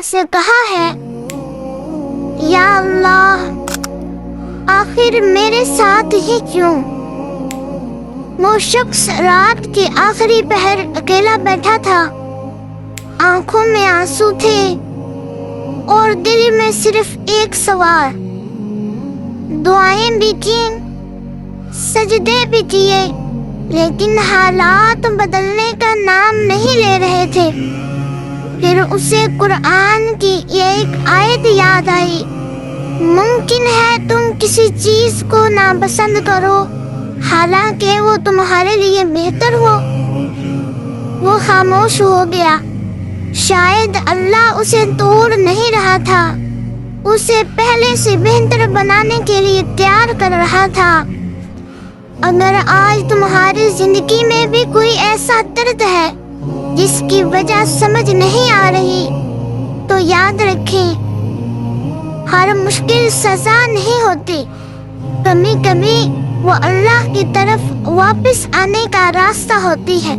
سے کہا ہے، یا اللہ آخر میرے ساتھ ہی کیوں؟ وہ شخص رات کے آخری پہر اکیلا بیٹھا تھا، آنکھوں میں آنسو تھے اور دل میں صرف ایک سوال۔ دعائیں بھی کیں، سجدے بھی کیے، لیکن حالات بدلنے کا نام نہیں لے رہے تھے۔ پھر اسے قرآن کی ایک آیت یاد آئی، ممکن ہے تم کسی چیز کو ناپسند کرو حالانکہ وہ تمہارے لیے بہتر ہو۔ وہ خاموش ہو گیا۔ شاید اللہ اسے توڑ نہیں رہا تھا، اسے پہلے سے بہتر بنانے کے لیے تیار کر رہا تھا۔ اگر آج تمہاری زندگی میں بھی کوئی ایسا درد ہے جس کی وجہ سمجھ نہیں آ رہی، تو یاد رکھیں، ہر مشکل سزا نہیں ہوتی، کبھی کبھی وہ اللہ کی طرف واپس آنے کا راستہ ہوتی ہے۔